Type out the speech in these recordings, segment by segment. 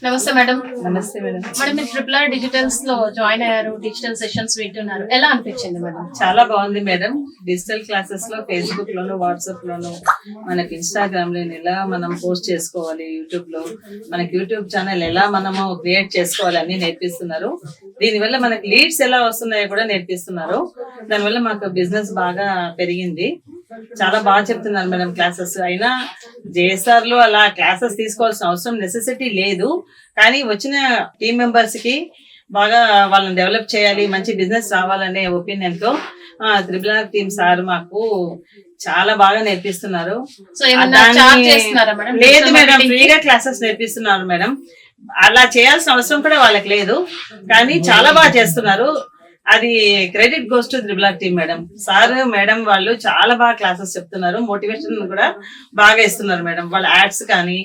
నమస్తే మేడం. నమస్తే madam. Madam మీరు RRR డిజిటల్స్ లో జాయిన్ అయ్యారు, డిజిటల్ సెషన్స్ వింటున్నారు, ఎలా అనిపించింది మేడం? చాలా బాగుంది మేడం. డిజిటల్ క్లాసెస్ లో ఫేస్బుక్ లోను, వాట్సాప్ లోను, మనకి ఇన్స్టాగ్రామ్ లో ఎలా మనం పోస్ట్ చేసుకోవాలి, యూట్యూబ్ లో మనకి యూట్యూబ్ ఛానల్ ఎలా మనము క్రియేట్ చేసుకోవాలి అన్ని నేర్పిస్తున్నారు. దీనివల్ల మనకి లీడ్స్ ఎలా వస్తున్నాయో కూడా నేర్పిస్తున్నారు. దానివల్ల మాకు బిజినెస్ బాగా పెరిగింది. చాలా బాగా చెప్తున్నారు మేడం క్లాసెస్. అయినా JSR లో అలా క్లాసెస్ తీసుకోవాల్సిన అవసరం నెసెసిటీ లేదు, కానీ వచ్చిన టీమ్ మెంబర్స్ కి బాగా వాళ్ళని డెవలప్ చేయాలి, మంచి బిజినెస్ రావాలనే ఒపీనియన్ తో RRR టీమ్ సార్ మాకు చాలా బాగా నేర్పిస్తున్నారు. సో ఏమన్నా చార్జ్ చేస్తున్నారా మేడం? లేదు మేడం, ఫ్రీగా క్లాసెస్ నేర్పిస్తున్నారు మేడం. అలా చేయాల్సిన అవసరం కూడా వాళ్ళకి లేదు, కానీ చాలా బాగా చేస్తున్నారు. అది credit goes to RRR team madam. Sir madam వాళ్ళు చాలా బాగా క్లాసెస్ చెప్తున్నారు, మోటివేషన్ కూడా బాగా ఇస్తున్నారు మేడం. వాళ్ళ యాడ్స్ కానీ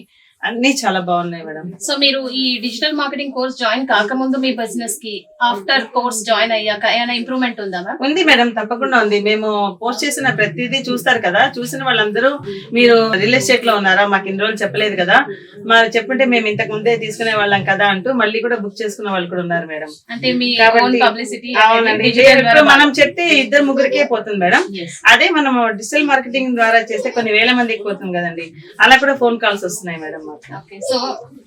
అన్ని చాలా బాగున్నాయి మేడం. సో మీరు ఈ డిజిటల్ మార్కెటింగ్ కోర్స్ జాయిన్ కాకముందు మీ బిజినెస్ కి ఆఫ్టర్ కోర్స్ జాయిన్ అయ్యాక ఏమైనా ఇంప్రూవ్మెంట్ ఉందా మ్యామ్? ఉంది మేడం, తప్పకుండా ఉంది. మేము పోస్ట్ చేసిన ప్రతిదీ చూస్తారు కదా, చూసిన వాళ్ళందరూ మీరు రియల్ ఎస్టేట్ లో ఉన్నారా, మాకు ఇన్ని రోజులు చెప్పలేదు కదా, మరి చెప్పుంటే మేము ఇంతకు ముందే తీసుకునే వాళ్ళం కదా అంటూ మళ్ళీ కూడా బుక్ చేసుకున్న వాళ్ళు కూడా ఉన్నారు మేడం. అంటే మీ ఓన్ పబ్లిసిటీ. అవునండి, ఇప్పుడు మనం చెప్తే 2-3కే పోతుంది మేడం. అదే మనం డిజిటల్ మార్కెటింగ్ ద్వారా చేస్తే కొన్ని వేల మందికి పోతుంది కదండి, అలా కూడా ఫోన్ కాల్స్ వస్తున్నాయి మేడం. సో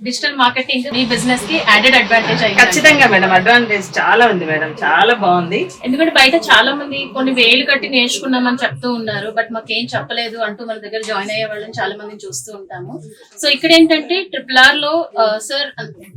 డిజిటల్ మార్కెటింగ్ మీ బిజినెస్ కి యాడెడ్ అడ్వాంటేజ్ అయ్యింది. ఖచ్చితంగా మేడం, అడ్వాంటేజ్ చాలా ఉంది మేడం, చాలా బాగుంది. ఎందుకంటే బయట చాలా మంది కొన్ని వేలు కట్టి నేర్చుకున్నామని చెప్తూ ఉన్నారు, బట్ మాకేం చెప్పలేదు అంటూ మన దగ్గర జాయిన్ అయ్యే వాళ్ళని చాలా మందిని చూస్తూ ఉంటాము. సో ఇక్కడ ఏంటంటే RRR లో సార్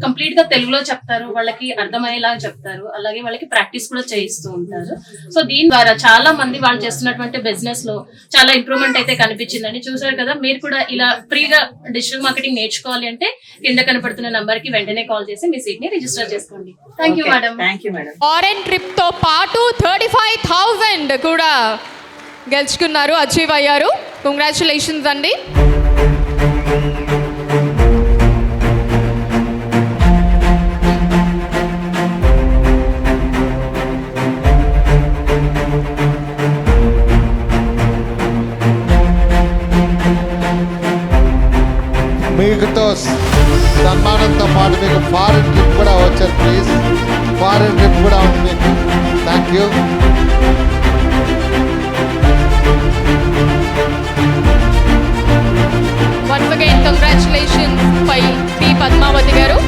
కంప్లీట్ గా తెలుగులో చెప్తారు, వాళ్ళకి అర్థమయ్యేలా చెప్తారు, అలాగే వాళ్ళకి ప్రాక్టీస్ కూడా చేయిస్తూ ఉంటారు. సో దీని ద్వారా చాలా మంది వాళ్ళు చేస్తున్నటువంటి బిజినెస్ లో చాలా ఇంప్రూవ్మెంట్ అయితే కనిపించిందని చూసారు కదా. మీరు కూడా ఇలా ఫ్రీగా డిజిటల్ మార్కెటింగ్ నేర్చుకోవాలి అంటే కింద కనపడుతున్న నంబర్ కి వెంటనే కాల్ చేసి మీ సీట్ ని రిజిస్టర్ చేసుకోండి. Thank you madam. Thank you madam. Foreign trip తో పాటు 35,000 కూడా గెలుచుకున్నారు, అచీవ్ అయ్యారు. కంగ్రాచులేషన్స్ అండి. మీకుతో సన్మానంతో పాటు మీకు ఫారెన్ ట్రిప్ కూడా వచ్చారు. ప్లీజ్, ఫారెన్ ట్రిప్ కూడా ఉంది మీకు. Thank you. Once again congratulations P T Padmavathi గారు.